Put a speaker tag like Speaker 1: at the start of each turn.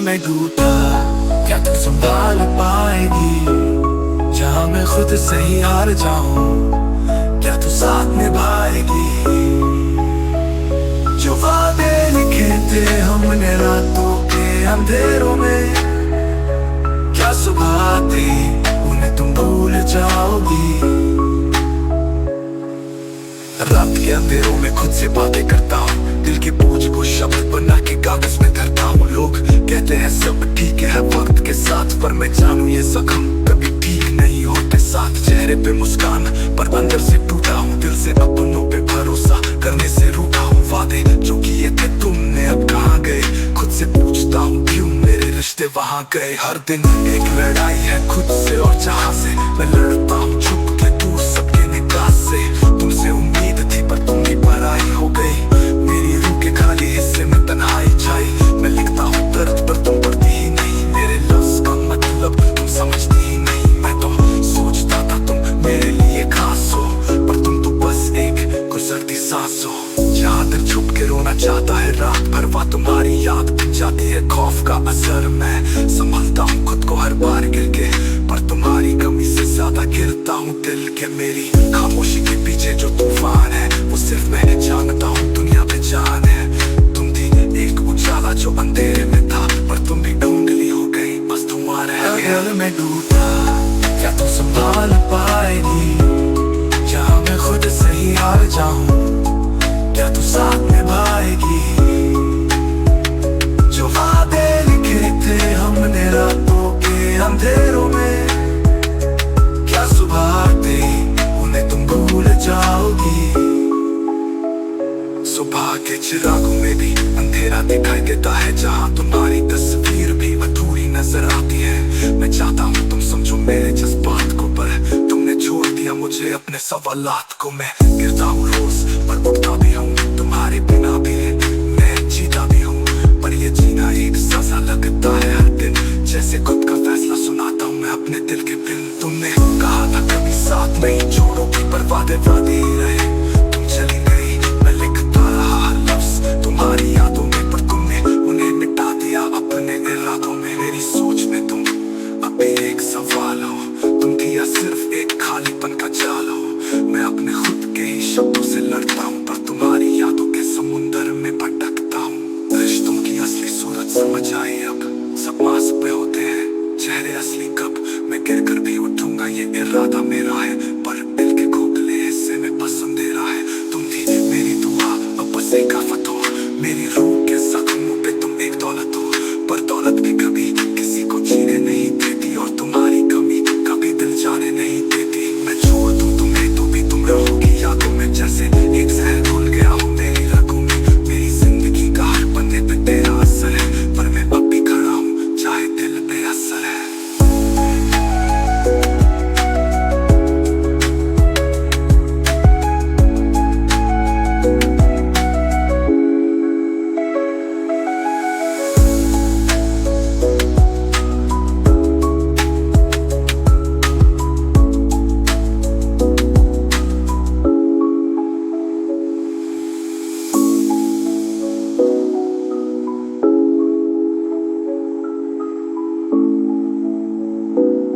Speaker 1: में टूटा, क्या तू संभाल पाएगी जहाँ मैं खुद से ही हार जाऊं? क्या तू साथ निभाएगी? जो वादे लिखे थे हमने रातों के अंधेरों में, क्या सुबह आती उन्हें तुम भूल जाओगी? रात के अंधेरों में खुद से बातें करता हूँ, दिल की बोझ को शब्द बना के कागज में धरता हूँ। लोग कहते हैं सब ठीक है वक्त के साथ, पर मैं जानू ये जख्म कभी ठीक नहीं होते साथ। चेहरे पे मुस्कान पर अंदर से टूटा हूँ, दिल से अपनों पे भरोसा करने से रूठा हूँ। वादे जो किए थे तुमने अब कहाँ गए? खुद से पूछता हूँ क्यों मेरे रिश्ते वहाँ गए? हर दिन एक लड़ाई है खुद से और चाह से, मैं लड़ता हूँ छुप के दूर सबके निगाह से। तुमसे उम्मीद थी पर तुम भी पराई हो गई, मेरी रूह के खाली हिस्से में तन्हाई छाई। मैं लिखता हूँ दर्द पर तुम पढ़ती ही नहीं, मेरे लफ्ज का मतलब तुम समझती ही नहीं। मैं तो सोचता था तुम मेरे लिए खास हो, पर तुम तो बस एक गुजरती सांस हो। जहाँ दिल छुप के रोना चाहता है रात भर, वहाँ तुम्हारी याद बन जाती है खौफ का असर। मैं संभलता हूँ खुद को हर बार गिर के, पर तुम्हारी कमी से ज्यादा गिरता हूँ दिल के। मेरी खामोशी के पीछे जो तूफान है वो सिर्फ मैं जानता हूँ दुनिया पे जान है। तुम थी एक उजाला जो अंधेरे में था, पर तुम भी ढूंढली हो गई बस धुआं रह गया। दिल में डूबा, क्या तू संभाल पाएगी जहाँ मैं खुद से ही हार जाऊं? क्या तू साथ निभाएगी? जो वादे लिखे थे हमने रातों के अंधेरों में, क्या सुबह आते उन्हें तुम भूल जाओगी? सुबह के चिरागों में भी अंधेरा दिखाई देता है, जहाँ तुम्हारी तस्वीर भी अधूरी नजर आती है। मैं चाहता हूँ तुम समझो मेरे जज्बात को, पर तुमने छोड़ दिया मुझे अपने सवालात को। मैं गिरता हूँ रोज पर उठता भी हूँ, तुम्हारे बिना भी मैं जीता भी हूँ, पर ये जीना एक सजा लगता है हर दिन। जैसे खुद का फैसला सुनाता हूँ मैं अपने दिल के बिन। तुमने कहा था कभी साथ नहीं छोड़ोगी, पर वादे वादे ही रहे। तुम चली गई, मैं लिखता रहा हर लफ्ज तुम्हारी यादों में, पर तुमने उन्हें मिटा दिया अपने इरादों में। मेरी सोच में तुम अभी एक सवाल हो, तुम थी या सिर्फ एक खालीपन का जाल हो? मैं अपने खुद के ही शब्दों से लड़ता हूँ, पर तुम्हारी यादों के समुंदर में भटकता हूँ। रिश्तों की असली सूरत समझ आई अब, सब मांस पे होते हैं चेहरे असली कब। मैं गिर कर भी उठूंगा ये इरादा मेरा है,